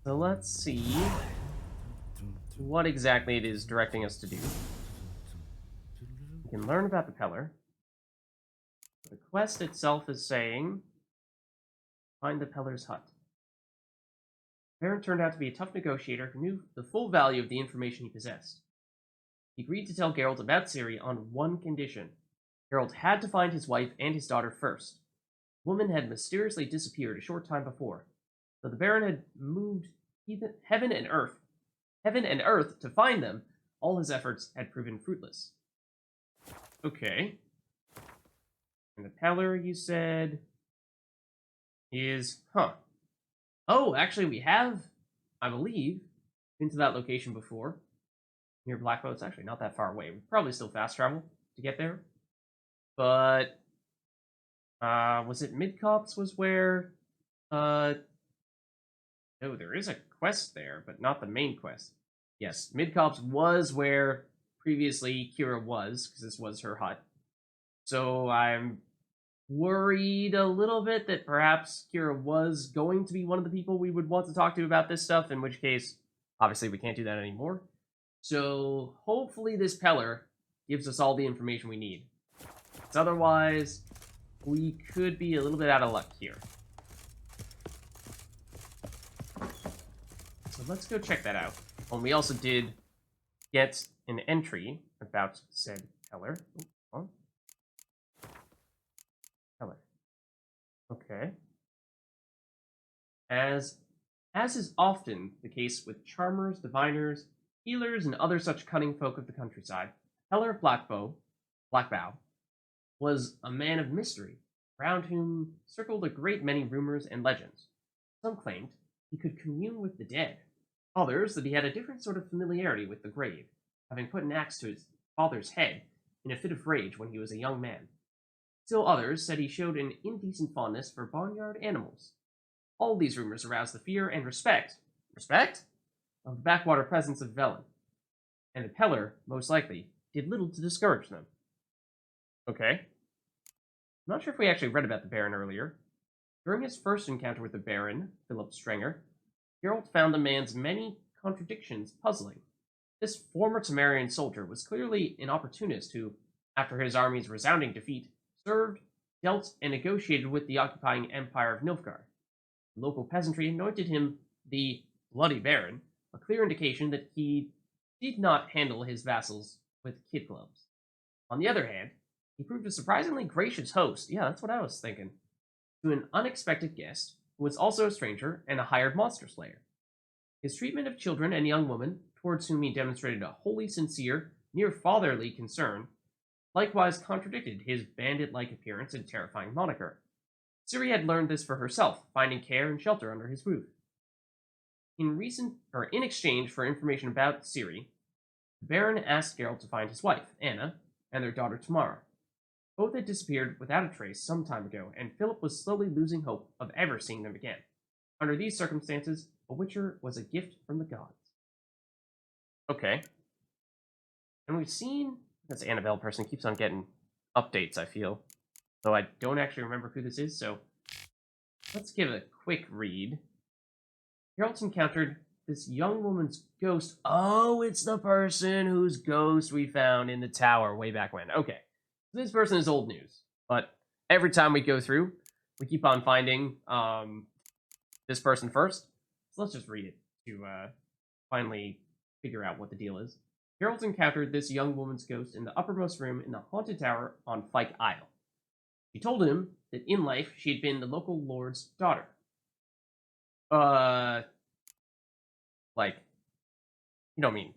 So let's see what exactly it is directing us to do. We can learn about the Pellar. The quest itself is saying, find the Pellar's hut. Baron turned out to be a tough negotiator who knew the full value of the information he possessed. He agreed to tell Geralt about Ciri on one condition. Geralt had to find his wife and his daughter first. The woman had mysteriously disappeared a short time before. Though the Baron had moved heaven and earth to find them, all his efforts had proven fruitless. Okay. And the Pellar, you said, is... Oh, actually, we have, I believe, been to that location before. Near Blackbow. It's actually not that far away. We probably still fast travel to get there. But, was it Midcops was where, no, there is a quest there, but not the main quest. Yes, Midcops was where previously Kira was, because this was her hut. So I'm worried a little bit that perhaps Kira was going to be one of the people we would want to talk to about this stuff, in which case, obviously, we can't do that anymore. So hopefully this Pellar gives us all the information we need. Because otherwise, we could be a little bit out of luck here. So let's go check that out. And we also did get an entry about said Pellar. Pellar. Okay. As is often the case with charmers, diviners, healers, and other such cunning folk of the countryside, Pellar of Blackbow, was a man of mystery, around whom circled a great many rumors and legends. Some claimed he could commune with the dead, others that he had a different sort of familiarity with the grave, having put an axe to his father's head in a fit of rage when he was a young man. Still others said he showed an indecent fondness for barnyard animals. All these rumors aroused the fear and respect of the backwater presence of Velen, and the Pellar, most likely, did little to discourage them. Okay. I'm not sure if we actually read about the Baron earlier. During his first encounter with the Baron, Philip Strenger, Geralt found the man's many contradictions puzzling. This former Temerian soldier was clearly an opportunist who, after his army's resounding defeat, served, dealt, and negotiated with the occupying empire of Nilfgaard. The local peasantry anointed him the Bloody Baron, a clear indication that he did not handle his vassals with kid gloves. On the other hand, he proved a surprisingly gracious host, yeah, that's what I was thinking, to an unexpected guest who was also a stranger and a hired monster slayer. His treatment of children and young women, towards whom he demonstrated a wholly sincere, near fatherly concern, likewise contradicted his bandit-like appearance and terrifying moniker. Ciri had learned this for herself, finding care and shelter under his roof. In exchange for information about Ciri, the Baron asked Geralt to find his wife, Anna, and their daughter Tamara. Both had disappeared without a trace some time ago, and Philip was slowly losing hope of ever seeing them again. Under these circumstances, a witcher was a gift from the gods. Okay. And we've seen this Annabelle person keeps on getting updates, I feel. Though I don't actually remember who this is, so let's give it a quick read. Geralt encountered this young woman's ghost. Oh, it's the person whose ghost we found in the tower way back when. Okay. This person is old news, but every time we go through, we keep on finding this person first. So let's just read it to finally figure out what the deal is. Geralt encountered this young woman's ghost in the uppermost room in the haunted tower on Fyke Isle. She told him that in life she had been the local lord's daughter. Like, you don't mean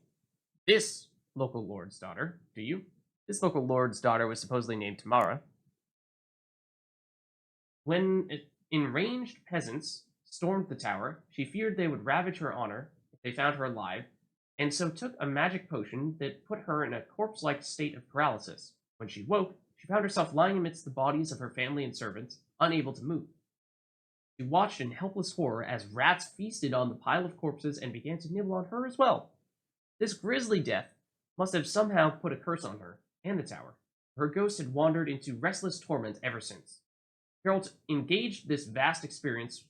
this local lord's daughter, do you? This local lord's daughter was supposedly named Tamara. When enraged peasants stormed the tower, she feared they would ravage her honor if they found her alive, and so took a magic potion that put her in a corpse-like state of paralysis. When she woke, she found herself lying amidst the bodies of her family and servants, unable to move. She watched in helpless horror as rats feasted on the pile of corpses and began to nibble on her as well. This grisly death must have somehow put a curse on her and the tower. Her ghost had wandered into restless torment ever since. Geralt engaged this vast experience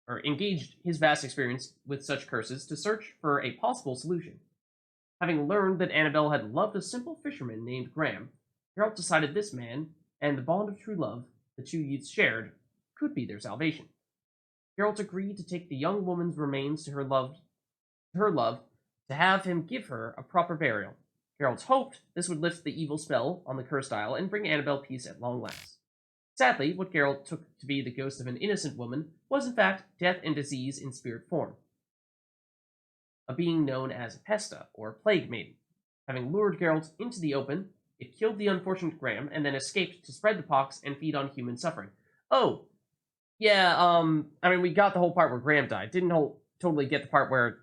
or engaged his vast experience with such curses to search for a possible solution. Having learned that Annabelle had loved a simple fisherman named Graham, Geralt decided this man and the bond of true love the two youths shared could be their salvation. Geralt agreed to take the young woman's remains to her love, to have him give her a proper burial. Geralt hoped this would lift the evil spell on the cursed isle and bring Annabelle peace at long last. Sadly, what Geralt took to be the ghost of an innocent woman was in fact death and disease in spirit form, a being known as Pesta, or Plague Maiden. Having lured Geralt into the open, it killed the unfortunate Graham and then escaped to spread the pox and feed on human suffering. Oh, yeah, I mean, we got the whole part where Graham died. Didn't totally get the part where,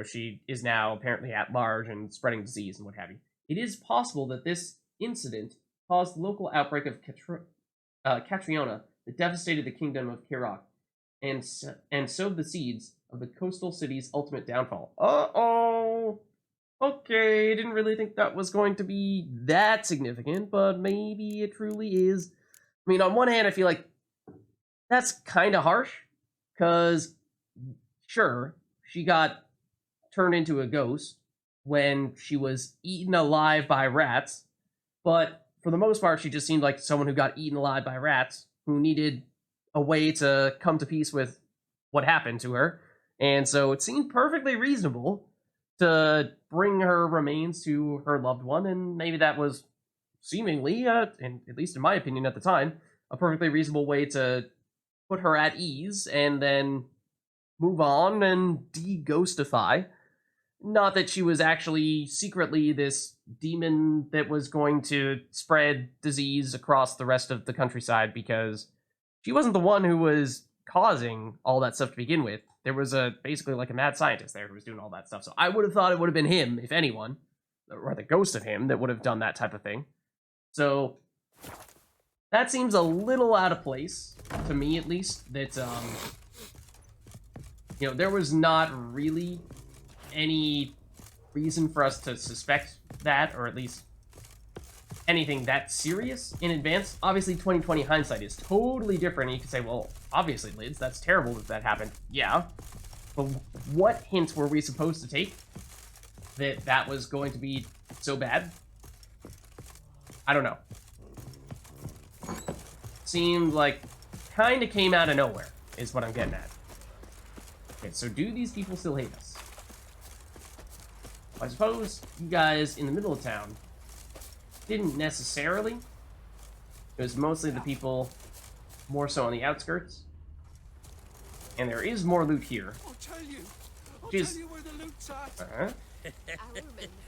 she is now apparently at large and spreading disease and what have you. It is possible that this incident caused the local outbreak of Catriona that devastated the kingdom of Kirok and sowed the seeds of the coastal city's ultimate downfall. Uh-oh! Okay, didn't really think that was going to be that significant, but maybe it truly is. I mean, on one hand, I feel like that's kind of harsh, because, sure, she got turned into a ghost when she was eaten alive by rats, but for the most part, she just seemed like someone who got eaten alive by rats, who needed a way to come to peace with what happened to her, and so it seemed perfectly reasonable to bring her remains to her loved one, and maybe that was seemingly, and at least in my opinion at the time, a perfectly reasonable way to put her at ease and then move on and de-ghostify. Not that she was actually secretly this demon that was going to spread disease across the rest of the countryside, because she wasn't the one who was causing all that stuff to begin with. There was basically like a mad scientist there who was doing all that stuff. So I would have thought it would have been him, if anyone, or the ghost of him, that would have done that type of thing. So that seems a little out of place, to me at least, that, there was not really any reason for us to suspect that, or at least anything that serious in advance. Obviously, 2020 hindsight is totally different. You could say, well, obviously, Lids, that's terrible that happened. Yeah. But what hints were we supposed to take that that was going to be so bad? I don't know. Seemed like kind of came out of nowhere, is what I'm getting at. Okay, so do these people still hate us? I suppose you guys in the middle of town didn't necessarily. It was mostly the people more so on the outskirts. And there is more loot here. I'll tell you where the loot's at.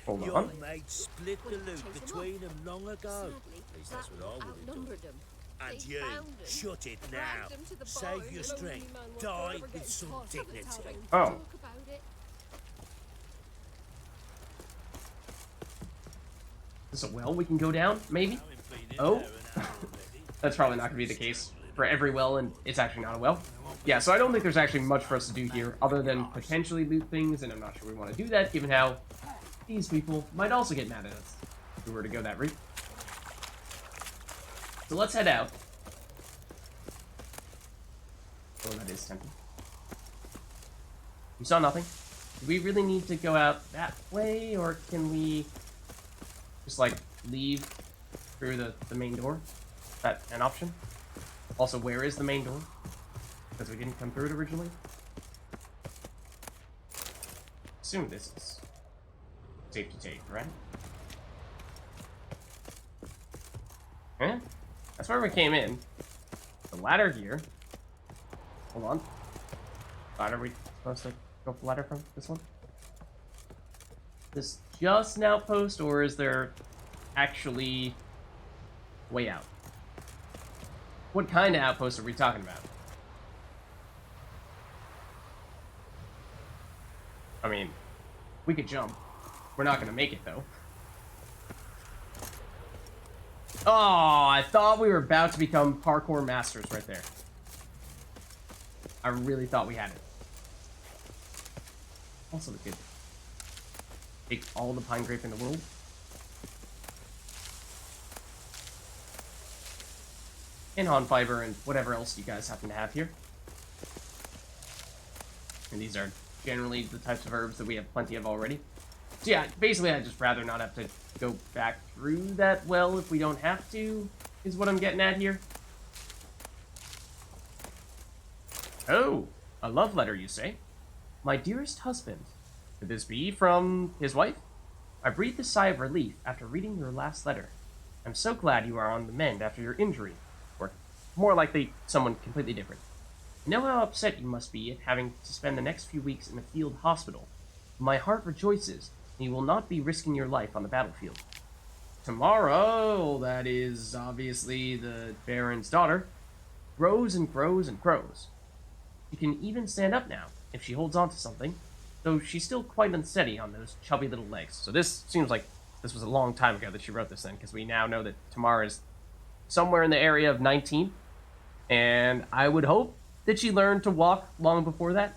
Hold Your on. mate split the loot between them long ago. At least that's what I would have done. And you, shut it now. Save your strength. Die with some dignity. Oh. Is this a well we can go down, maybe? Oh? That's probably not going to be the case for every well, and it's actually not a well. Yeah, so I don't think there's actually much for us to do here, other than potentially loot things, and I'm not sure we want to do that, given how these people might also get mad at us if we were to go that route. So let's head out. Oh, that is tempting. We saw nothing. Do we really need to go out that way, or can we just, like, leave through the main door? Is that an option? Also, where is the main door? Because we didn't come through it originally. Assume this is safe to take, right? Eh? That's where we came in. The ladder here. Hold on. Ladder, are we supposed to go up the ladder from this one? This just an outpost, or is there actually way out? What kind of outpost are we talking about? I mean, we could jump. We're not gonna make it, though. Oh, I thought we were about to become parkour masters right there. I really thought we had it. Also, we could take all the pine grape in the world. And on fiber and whatever else you guys happen to have here. And these are generally the types of herbs that we have plenty of already. So yeah, basically I'd just rather not have to go back through that well if we don't have to, is what I'm getting at here. Oh, a love letter, you say? My dearest husband. Could this be from his wife? I breathed a sigh of relief after reading your last letter. I'm so glad you are on the mend after your injury. Or, more likely, someone completely different. I know how upset you must be at having to spend the next few weeks in a field hospital. My heart rejoices, and you will not be risking your life on the battlefield. Tomorrow, that is obviously the Baron's daughter, grows and grows and grows. She can even stand up now, if she holds on to something, though she's still quite unsteady on those chubby little legs. So this seems like this was a long time ago that she wrote this then, because we now know that Tamara is somewhere in the area of 19, and I would hope that she learned to walk long before that.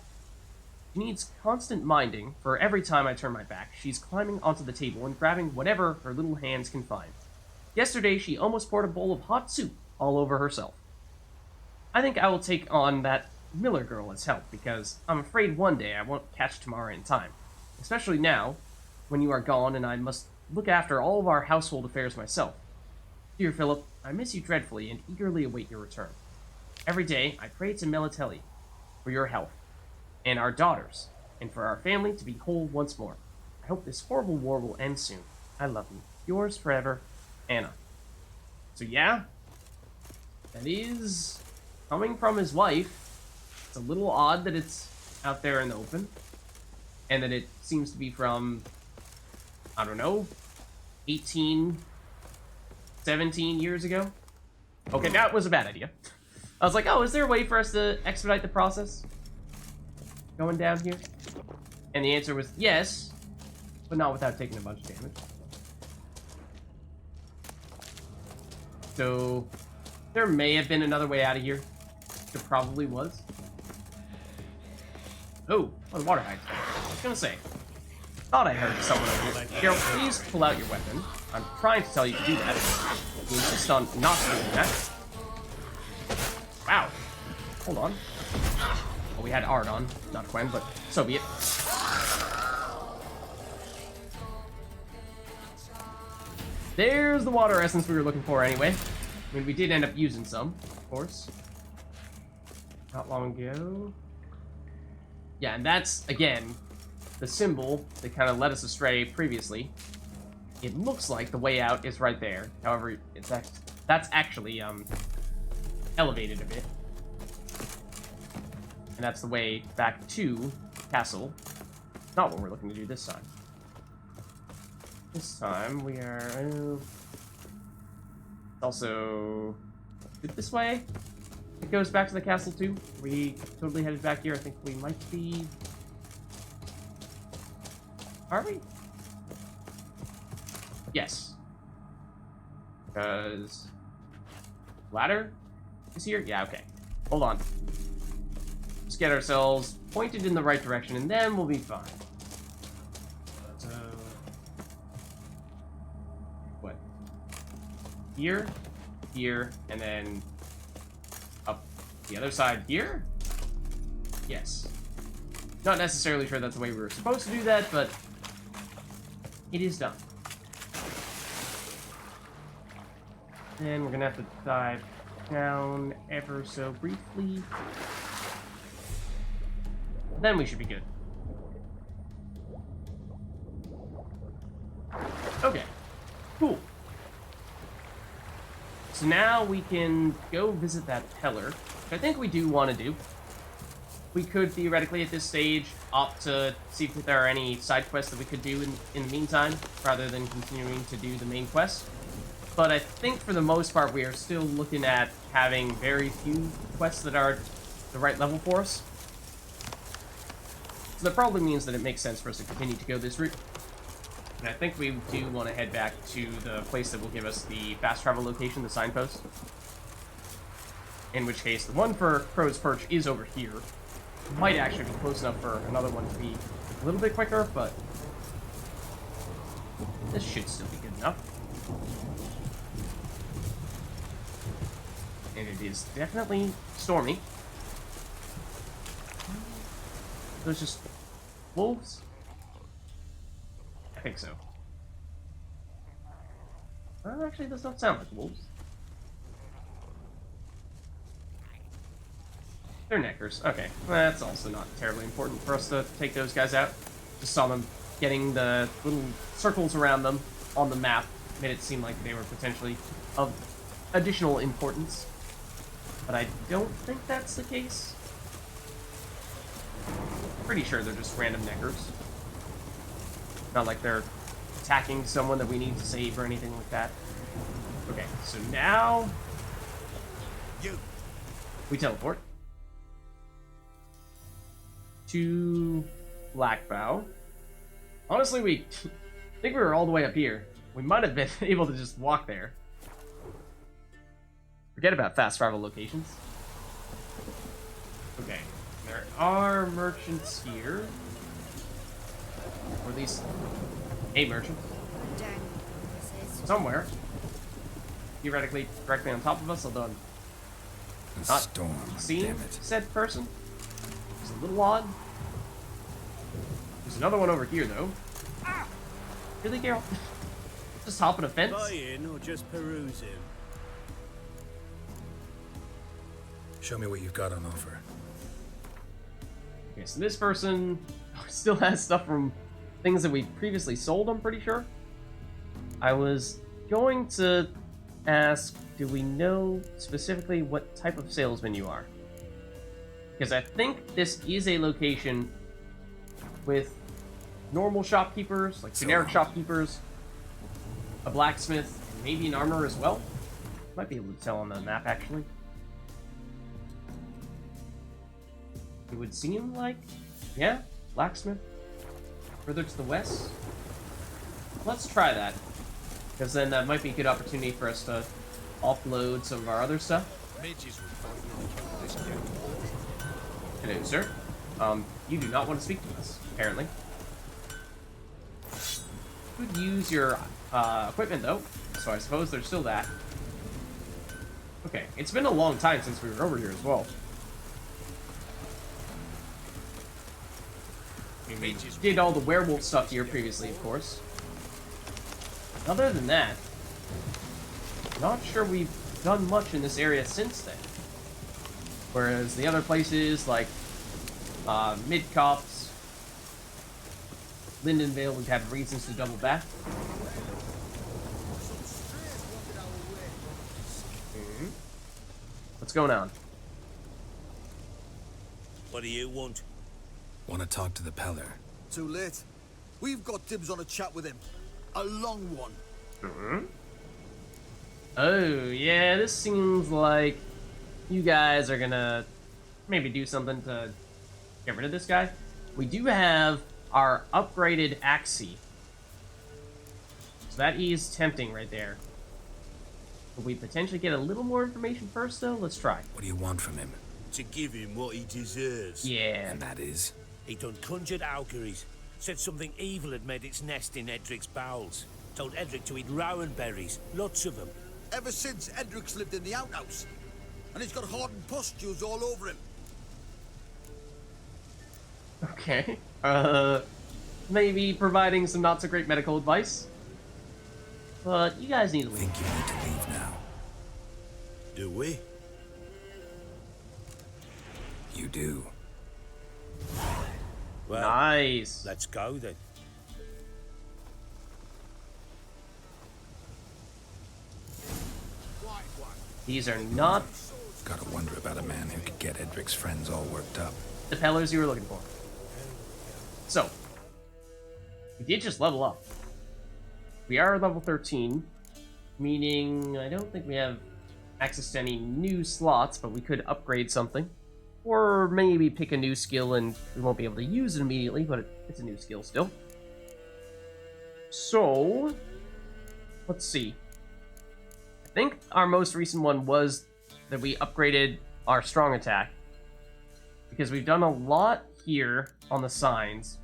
She needs constant minding, for every time I turn my back, she's climbing onto the table and grabbing whatever her little hands can find. Yesterday, she almost poured a bowl of hot soup all over herself. I think I will take on that Miller girl as help, because I'm afraid one day I won't catch Tamara in time. Especially now, when you are gone and I must look after all of our household affairs myself. Dear Philip, I miss you dreadfully and eagerly await your return. Every day, I pray to Melitelli for your health, and our daughters, and for our family to be whole once more. I hope this horrible war will end soon. I love you. Yours forever, Anna. So yeah, that is coming from his wife. It's a little odd that it's out there in the open, and that it seems to be from, I don't know, 18, 17 years ago. Okay, that was a bad idea. I was like, oh, is there a way for us to expedite the process going down here? And the answer was yes, but not without taking a bunch of damage. So there may have been another way out of here. There probably was. Oh, the water height. I was gonna say, thought I heard someone over here. Geralt, please pull out your weapon. I'm trying to tell you to do that. You insist on not doing that. Wow. Hold on. Well, we had Ard on, not Quen, but so be it. There's the water essence we were looking for anyway. I mean, we did end up using some, of course. Not long ago. Yeah, and that's, again, the symbol that kind of led us astray previously. It looks like the way out is right there. However, that's actually elevated a bit. And that's the way back to Castle. Not what we're looking to do this time. This time we are also this way. It goes back to the castle too. We totally headed back here. I think we might be. Are we? Yes. Because ladder is here? Yeah, okay. Hold on. Let's get ourselves pointed in the right direction and then we'll be fine. So what? Here, here, and then up the other side here? Yes. Not necessarily sure that's the way we were supposed to do that, but it is done. And we're gonna have to dive down ever so briefly. Then we should be good. Okay. Cool. So now we can go visit that Pellar, which I think we do want to do. We could theoretically at this stage opt to see if there are any side quests that we could do in the meantime, rather than continuing to do the main quest. But I think for the most part we are still looking at having very few quests that are the right level for us. So that probably means that it makes sense for us to continue to go this route. And I think we do want to head back to the place that will give us the fast travel location, the signpost. In which case, the one for Crow's Perch is over here. Might actually be close enough for another one to be a little bit quicker, but this should still be good enough. And it is definitely stormy. Those just wolves? I think so. Well, actually, those don't sound like wolves. They're neckers. Okay, that's also not terribly important for us to take those guys out. Just saw them getting the little circles around them on the map. Made it seem like they were potentially of additional importance. But I don't think that's the case. Pretty sure they're just random neckers. Not like they're attacking someone that we need to save or anything like that. Okay, so now we teleport to Blackbow. Honestly, I think we were all the way up here. We might have been able to just walk there. Forget about fast travel locations. Okay, there are merchants here. Or at least a merchant. Somewhere. Theoretically, directly on top of us, although I'm not seeing said person. It's a little odd. There's another one over here, though. Really, Carol? Just hopping a fence? Buying or just perusing? Show me what you've got on offer. Okay, so this person still has stuff from things that we previously sold, I'm pretty sure. I was going to ask, do we know specifically what type of salesman you are? Because I think this is a location with normal shopkeepers, like generic shopkeepers, a blacksmith, maybe an armorer as well. Might be able to tell on the map, actually. It would seem like, yeah, blacksmith. Further to the west. Let's try that, because then that might be a good opportunity for us to offload some of our other stuff. Hello, sir. You do not want to speak to us, apparently. Could use your equipment, though, so I suppose there's still that. Okay, it's been a long time since we were over here as well. We did all the werewolf stuff here previously, of course. Other than that, not sure we've done much in this area since then. Whereas the other places, like Mid-Cops, Lindenvale, we've had reasons to double back. What's going on? What do you want? Want to talk to the Pellar. Too late. We've got dibs on a chat with him. A long one. Oh, yeah, this seems like you guys are gonna maybe do something to get rid of this guy. We do have our upgraded Axie. So that is tempting right there. Could we potentially get a little more information first, though? Let's try. What do you want from him? To give him what he deserves. Yeah. And that is? He done conjured auguries. Said something evil had made its nest in Edric's bowels. Told Edric to eat rowan berries. Lots of them. Ever since Edric's lived in the outhouse. And he's got hardened pustules all over him. Okay. Maybe providing some not so great medical advice. But you guys need to I leave. think you need to leave now. Do we? You do. Well, Nice. let's go then. These are not Gotta wonder about a man who could get Edric's friends all worked up. the pillars you were looking for. So, we did just level up. We are level 13, meaning I don't think we have access to any new slots, but we could upgrade something. Or maybe pick a new skill and we won't be able to use it immediately, but it's a new skill still. So, let's see. I think our most recent one was that we upgraded our strong attack. Because we've done a lot here on the signs.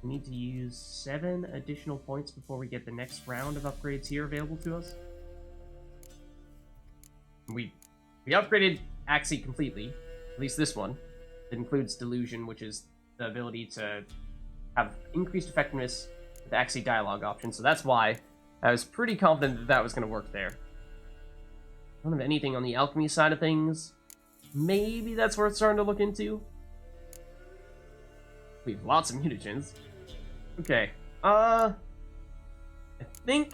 We need to use 7 additional points before we get the next round of upgrades here available to us. We upgraded Axie completely. At least this one. It includes Delusion, which is the ability to have increased effectiveness with Axie dialogue option, so that's why I was pretty confident that that was going to work there. I don't have anything on the alchemy side of things. Maybe that's worth starting to look into. We have lots of mutagens. Okay, I think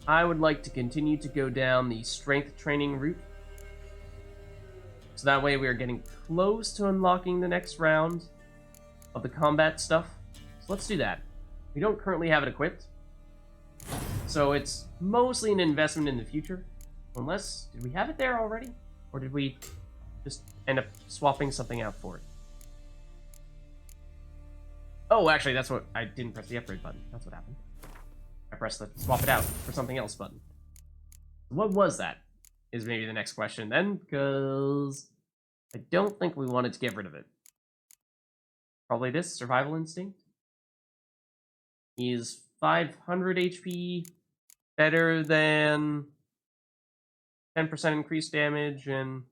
I would like to continue to go down the strength training route. So that way we are getting close to unlocking the next round of the combat stuff. So let's do that. We don't currently have it equipped, so it's mostly an investment in the future. Unless, did we have it there already? Or did we just end up swapping something out for it? Oh, actually, that's what, I didn't press the upgrade button. That's what happened. I pressed the swap it out for something else button. What was that? Is maybe the next question then, because I don't think we wanted to get rid of it. Probably this, Survival Instinct. Is 500 HP better than 10% increased damage and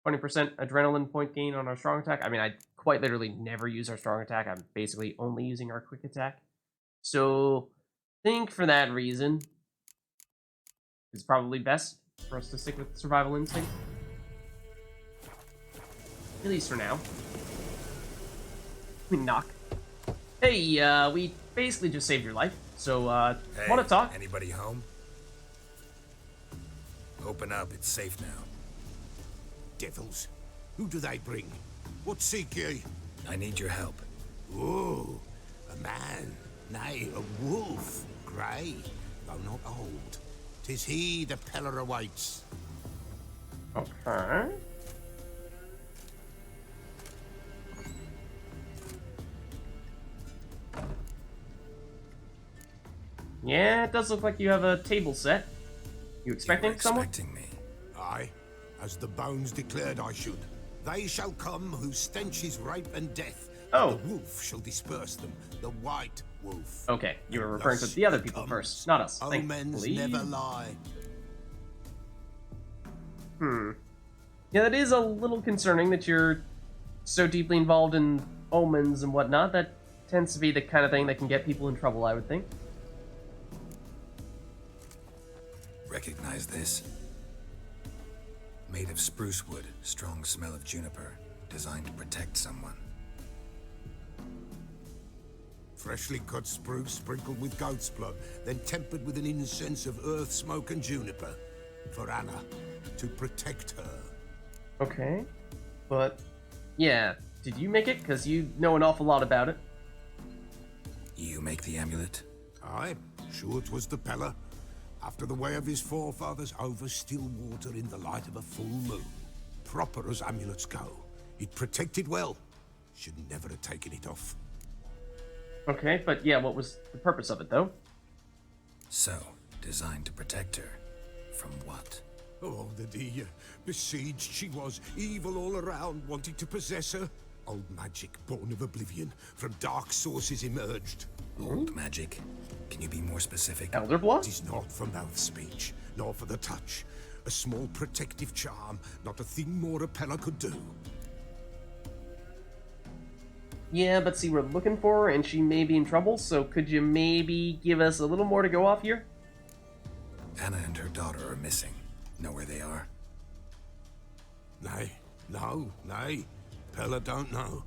20% adrenaline point gain on our strong attack? I mean, I quite literally never use our strong attack. I'm basically only using our quick attack. So, I think for that reason, it's probably best for us to stick with Survival Instinct. At least for now. We knock. Hey, we basically just saved your life, so, Hey, wanna talk? Anybody home? Open up, it's safe now. Devils, who do they bring? What seek ye? I need your help. Oh, a man, nay, a wolf, grey, though not old. 'Tis he the Pellar awaits. Okay. Yeah, it does look like you have a table set. You expecting You were someone? expecting me. Aye, as the bones declared I should. They shall come whose stench is rape and death. Oh. And the wolf shall disperse them, the white wolf. Okay, you were referring to Thus the other it people comes. first, not us. Omens thankfully. never lie. Yeah, that is a little concerning that you're so deeply involved in omens and whatnot. That tends to be the kind of thing that can get people in trouble, I would think. Recognize this? Made of spruce wood, strong smell of juniper, designed to protect someone. Freshly cut spruce sprinkled with goat's blood, then tempered with an incense of earth, smoke, and juniper. For Anna, to protect her. Okay, but yeah, did you make it? Because you know an awful lot about it. You make the amulet? Aye, sure 'twas the Pellar. After the way of his forefathers, over still water in the light of a full moon. Proper as amulets go. It protected well. Should never have taken it off. Okay, but yeah, what was the purpose of it, though? So, designed to protect her. From what? Oh, the besieged she was, evil all around, wanting to possess her. Old magic, born of oblivion, from dark sources emerged. Old magic? Can you be more specific? Elder Blood? It is not for mouth speech, nor for the touch. A small protective charm, not a thing more a Pellar could do. Yeah, but see, we're looking for her, and she may be in trouble, so could you maybe give us a little more to go off here? Anna and her daughter are missing. Know where they are? Nay, no, nay. Pellar don't know.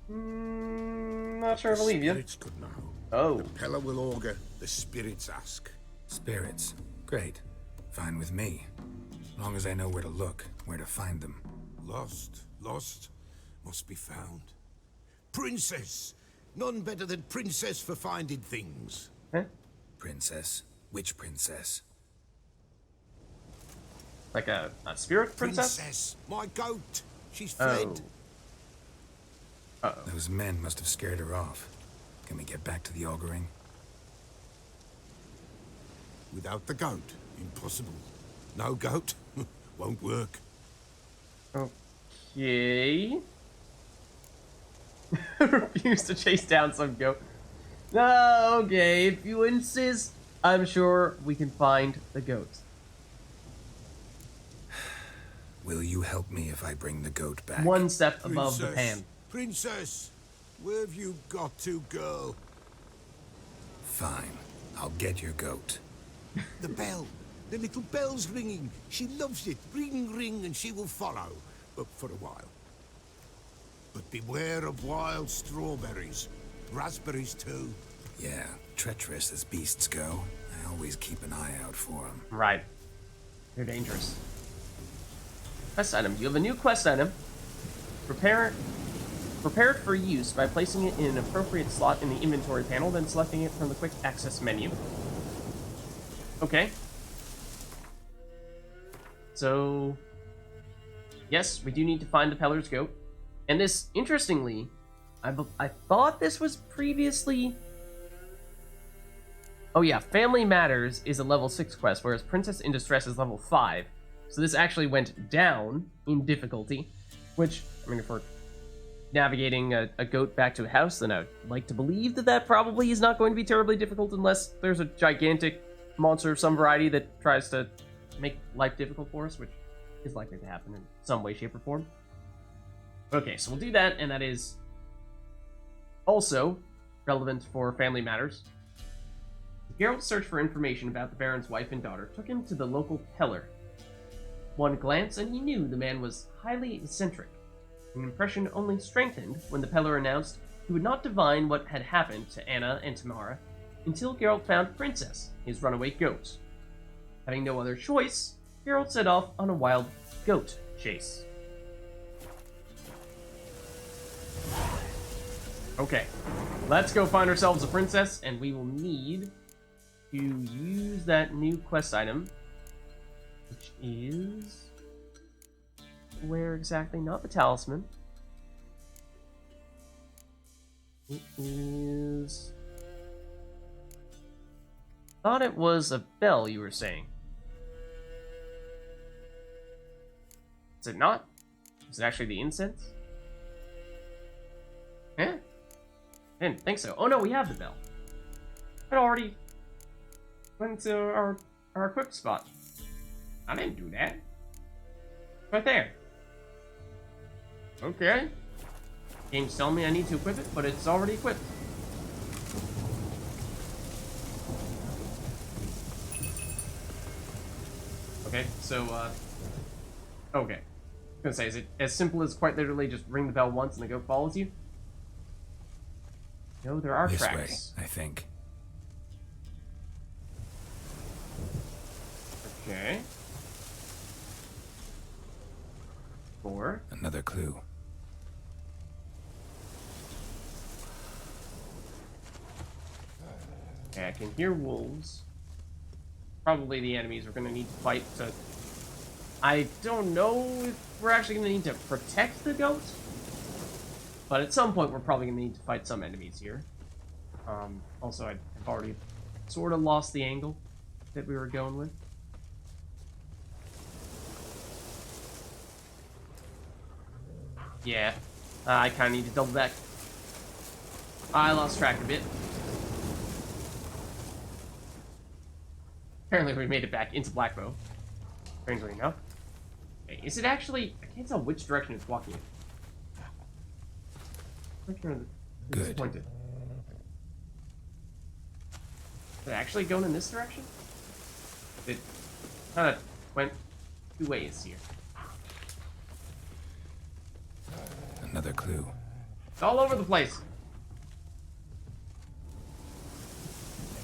Not sure I believe you. Spirits could know. Oh. Pellar will augur, the spirits ask. Spirits. Great. Fine with me. Long as I know where to look, where to find them. Lost, must be found. Princess! None better than princess for finding things. Huh? Princess? Which princess? Like a spirit princess? Princess, my goat. She's fled. Oh. Uh-oh. Those men must have scared her off. Can we get back to the auguring? Without the goat, impossible. No goat, won't work. Okay. Refuse to chase down some goat. Okay, if you insist, I'm sure we can find the goat. Will you help me if I bring the goat back? One step above the pan. Princess, where have you got to, girl? Fine. I'll get your goat. The bell. The little bell's ringing. She loves it. Ring, ring, and she will follow. But for a while. But beware of wild strawberries. Raspberries, too. Yeah, treacherous as beasts go. I always keep an eye out for them. Right. They're dangerous. Quest item. You have a new quest item. Prepared for use by placing it in an appropriate slot in the inventory panel, then selecting it from the quick access menu. Okay. So, yes, we do need to find the Pellar's goat. And this, interestingly, I thought this was previously... Oh yeah, Family Matters is a level 6 quest, whereas Princess in Distress is level 5. So this actually went down in difficulty, which, I mean, if we're navigating a goat back to a house, then I'd like to believe that that probably is not going to be terribly difficult unless there's a gigantic monster of some variety that tries to make life difficult for us, which is likely to happen in some way, shape, or form. Okay, so we'll do that, and that is also relevant for Family Matters. Geralt's search for information about the Baron's wife and daughter took him to the local Pellar. One glance, and he knew the man was highly eccentric. An impression only strengthened when the Pellar announced he would not divine what had happened to Anna and Tamara until Geralt found Princess, his runaway goat. Having no other choice, Geralt set off on a wild goat chase. Okay, let's go find ourselves a princess, and we will need to use that new quest item, which is... where exactly? Not the talisman. It is... thought it was a bell, you were saying. Is it not? Is it actually the incense? Eh? I didn't think so. Oh no, we have the bell. It already went to our equip spot. I didn't do that. Right there. Okay. Game's telling me I need to equip it, but it's already equipped. Okay, so, okay. I was gonna say, is it as simple as quite literally just ring the bell once and the goat follows you? No, there are This tracks. way, I think. Okay. 4. Another clue. Okay, I can hear wolves. Probably the enemies we're gonna need to fight to... I don't know if we're actually gonna need to protect the goat, but at some point we're probably gonna need to fight some enemies here. Also, I've already sort of lost the angle that we were going with. Yeah, I kind of need to double back. I lost track a bit. Apparently we made it back into Blackbow. Strangely enough. Okay, is it actually... I can't tell which direction it's walking in. Good. Disappointed. Is it actually going in this direction? It kind of went 2 ways here. Another clue. It's all over the place.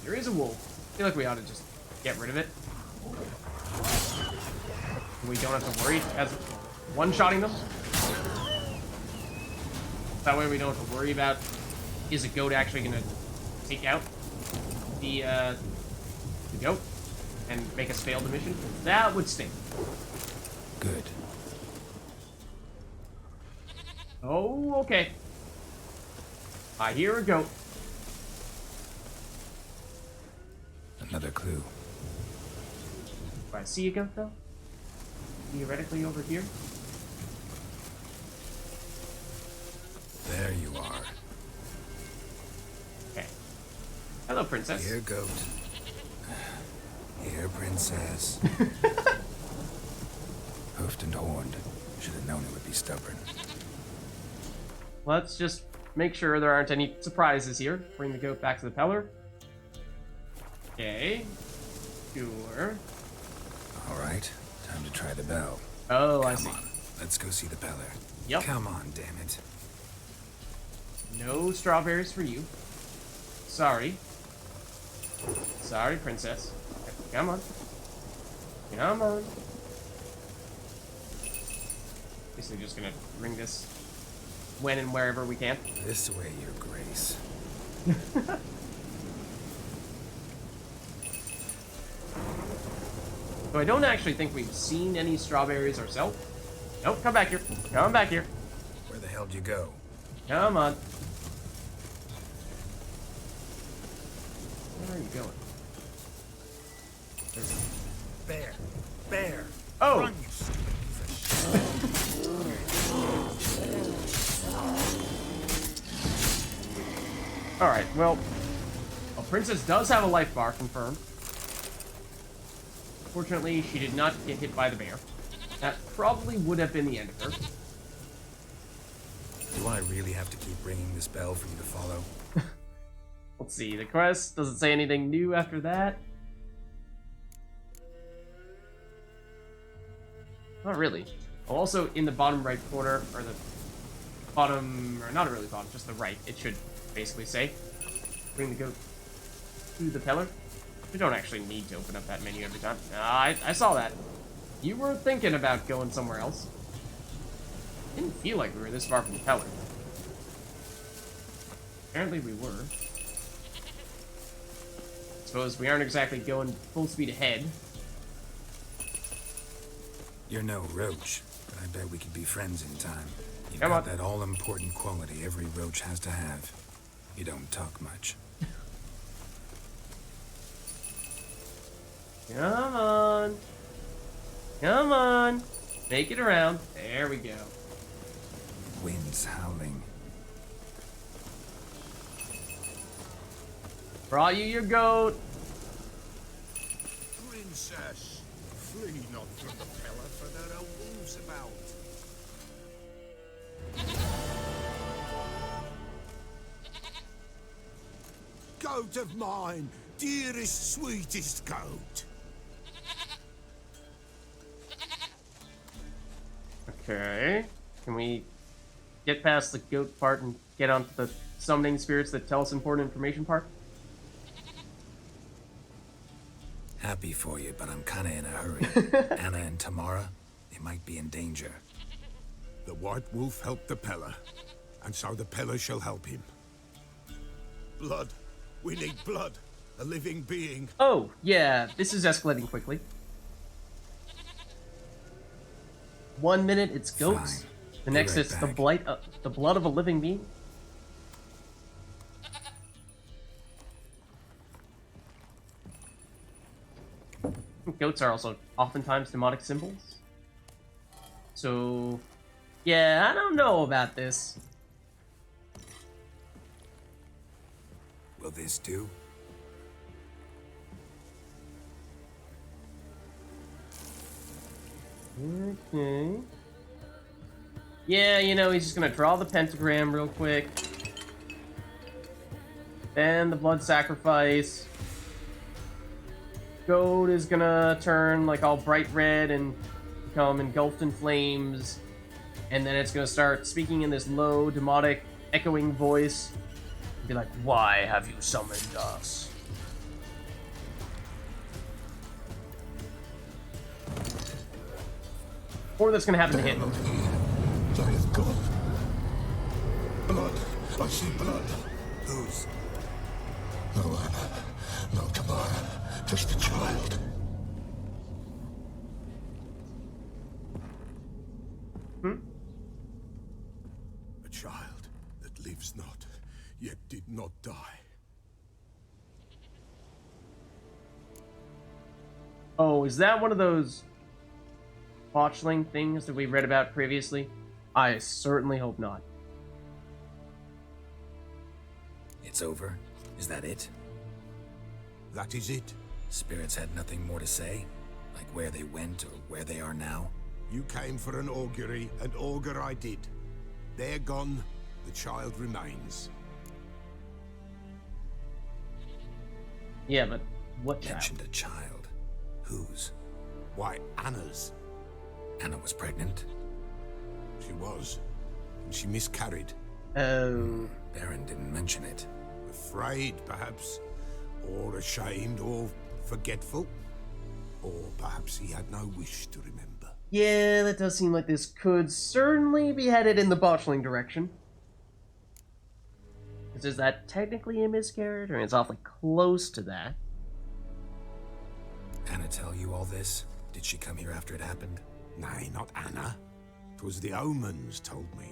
There is a wolf. I feel like we ought to just get rid of it. We don't have to worry as one-shotting them. That way we don't have to worry about, is a goat actually going to take out the goat and make us fail the mission? That would stink. Good. Oh, okay. I hear a goat. Another clue. Do I see a goat, though? Theoretically over here? There you are. Okay. Hello, princess. Here, goat. Here, princess. Hoof and horned. Should have known it would be stubborn. Let's just make sure there aren't any surprises here. Bring the goat back to the Pellar. Okay. Sure. Alright, time to try the bell. Oh, I see. Come on, let's go see the Pellar. Yep. Come on, damn it. No strawberries for you. Sorry. Sorry, princess. Come on. Come on. Basically just gonna ring this when and wherever we can. This way, your grace. So I don't actually think we've seen any strawberries ourselves. Nope, come back here. Come back here. Where the hell do you go? Come on. Where are you going? Bear! Bear! Oh! Run, you stupid piece of shit. Alright, well, a princess does have a life bar confirmed. Fortunately, she did not get hit by the bear. That probably would have been the end of her. Do I really have to keep ringing this bell for you to follow? Let's see, the quest doesn't say anything new after that. Not really. Oh, also, in the bottom right corner, or the bottom, or not really bottom, just the right, it should basically say, bring the goat to the Pellar. We don't actually need to open up that menu every time. I saw that. You were thinking about going somewhere else. Didn't feel like we were this far from the Pellar. Apparently we were. Suppose we aren't exactly going full speed ahead. You're no roach, but I bet we could be friends in time. You've Come got on. that all-important quality every roach has to have. You don't talk much. Come on. Come on. Make it around. There we go. Wind's howling. Brought you your goat. Princess, flee not from the Pellar, for there are wolves about. Goat of mine, dearest, sweetest goat. Okay. Can we get past the goat part and get onto the summoning spirits that tell us important information part? Happy for you, but I'm kinda in a hurry. Anna and Tamara, they might be in danger. The White Wolf helped the Pellar, and so the Pellar shall help him. Blood. We need blood. A living being. Oh, yeah, this is escalating quickly. 1 minute it's goats. Fine. The Be next right it's back. the blood of a living being. Goats are also oftentimes demonic symbols. So, yeah, I don't know about this. Will this do? Okay. Yeah, you know, he's just gonna draw the pentagram real quick. Then the blood sacrifice. Goat is gonna turn like all bright red and become engulfed in flames. And then it's gonna start speaking in this low, demonic, echoing voice. Be like, why have you summoned us? Or that's gonna happen to him. Giant God. Blood. I see blood. Whose? No Anna. No Tamara. Just a child. A child that lives not, yet did not die. Oh, is that one of those botchling things that we read about previously? I certainly hope not. It's over? Is that it? That is it. Spirits had nothing more to say? Like where they went or where they are now? You came for an augury, and augur I did. They're gone, the child remains. Yeah, but what child? Mentioned a child. Whose? Why, Anna's. Anna was pregnant? She was, and she miscarried. Oh. Baron didn't mention it. Afraid, perhaps, or ashamed, or forgetful. Or perhaps he had no wish to remember. Yeah, that does seem like this could certainly be headed in the botchling direction. Because is that technically a miscarriage? I mean, it's awfully close to that. Anna tell you all this? Did she come here after it happened? Nay, not Anna. 'Twas the omens told me.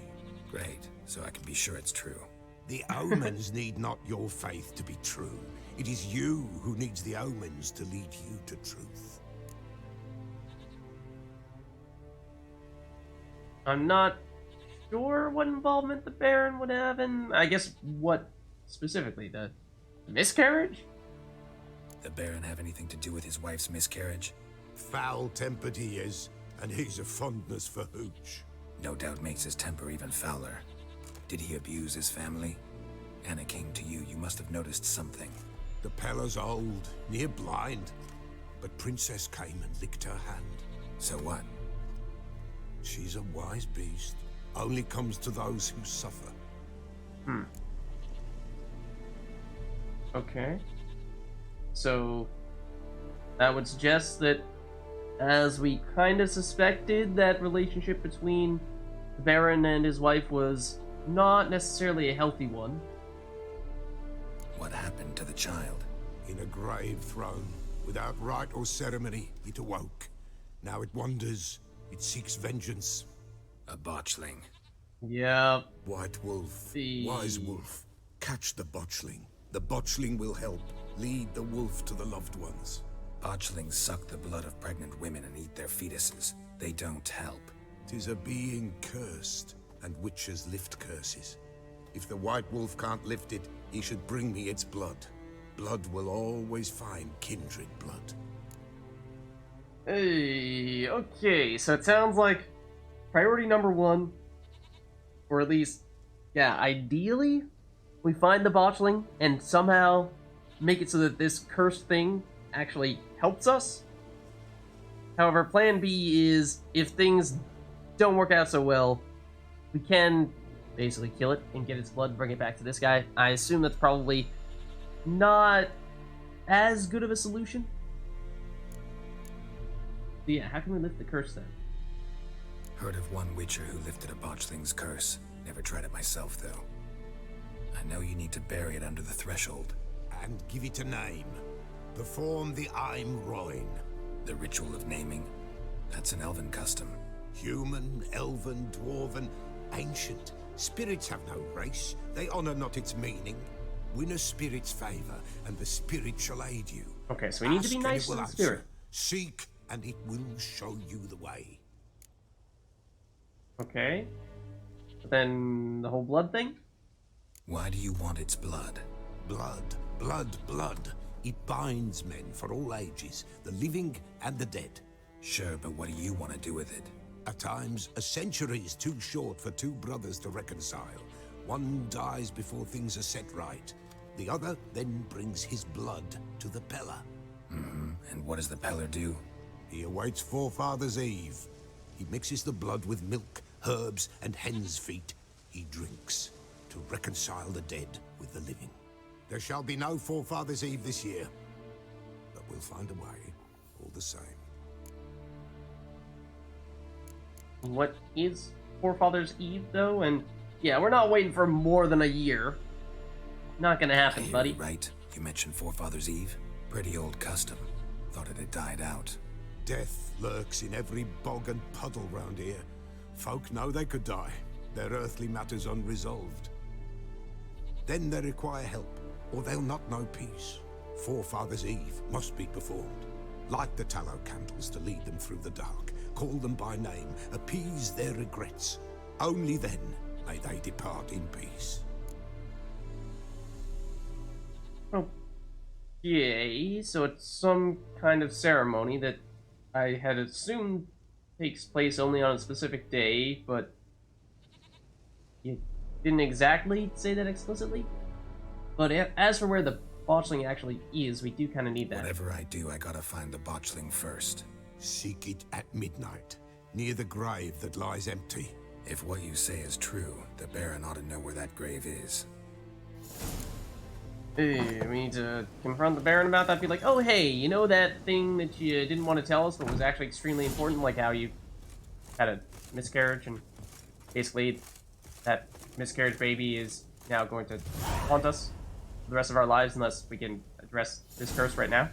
Great, so I can be sure it's true. The omens need not your faith to be true. It is you who needs the omens to lead you to truth. I'm not sure what involvement the Baron would have in... I guess what specifically? The miscarriage? The Baron have anything to do with his wife's miscarriage? Foul-tempered he is, and he's a fondness for hooch. No doubt makes his temper even fouler. Did he abuse his family? Anna came to you, you must have noticed something. The Pellar's old, near blind, but Princess came and licked her hand. So what? She's a wise beast. Only comes to those who suffer. Okay. So, that would suggest that, as we kind of suspected, that relationship between the Baron and his wife was not necessarily a healthy one. What happened to the child? In a grave thrown, without rite or ceremony, it awoke. Now it wanders, it seeks vengeance. A botchling. Yeah. White wolf, The- wise wolf, catch the botchling. The botchling will help. Lead the wolf to the loved ones. Botchlings suck the blood of pregnant women and eat their fetuses. They don't help. 'Tis a being cursed, and witches lift curses. If the white wolf can't lift it, he should bring me its blood. Blood will always find kindred blood. Hey, okay, so it sounds like priority number one, or at least, yeah, ideally, we find the botchling and somehow make it so that this cursed thing actually helps us. However, plan B is, if things don't work out so well, we can basically kill it and get its blood and bring it back to this guy. I assume that's probably not as good of a solution. But yeah, how can we lift the curse then? Heard of one witcher who lifted a botchling's curse. Never tried it myself, though. I know you need to bury it under the threshold. And give it a name. Perform the Aim Roin. The ritual of naming. That's an elven custom. Human, elven, dwarven, ancient. Spirits have no race. They honor not its meaning. Win a spirit's favor, and the spirit shall aid you. Okay, so we need to be Ask, and nice it to will the answer. spirit. Seek, and it will show you the way. Okay. But then the whole blood thing? Why do you want its blood? Blood, blood, blood. It binds men for all ages, the living and the dead. Sure, but what do you want to do with it? At times, a century is too short for two brothers to reconcile. One dies before things are set right. The other then brings his blood to the Pellar. And what does the Pellar do? He awaits Forefather's Eve. He mixes the blood with milk, herbs, and hen's feet. He drinks to reconcile the dead with the living. There shall be no Forefather's Eve this year, but we'll find a way, all the same. What is Forefather's Eve, though? And yeah, we're not waiting for more than a year. Not gonna I happen, hear buddy. you right. You mentioned Forefather's Eve. Pretty old custom. Thought it had died out. Death lurks in every bog and puddle round here. Folk know they could die, their earthly matters unresolved. Then they require help, or they'll not know peace. Forefather's Eve must be performed. Light the tallow candles to lead them through the dark. Call them by name, appease their regrets. Only then may they depart in peace. Okay, so it's some kind of ceremony that I had assumed takes place only on a specific day, but you didn't exactly say that explicitly. But as for where the botchling actually is, we do kind of need that. Whatever I do, I gotta find the botchling first. Seek it at midnight, near the grave that lies empty. If what you say is true, the Baron ought to know where that grave is. Hey, we need to confront the Baron about that. Be like, oh hey, you know that thing that you didn't want to tell us, but was actually extremely important, like how you had a miscarriage, and basically that miscarriage baby is now going to haunt us for the rest of our lives unless we can address this curse right now.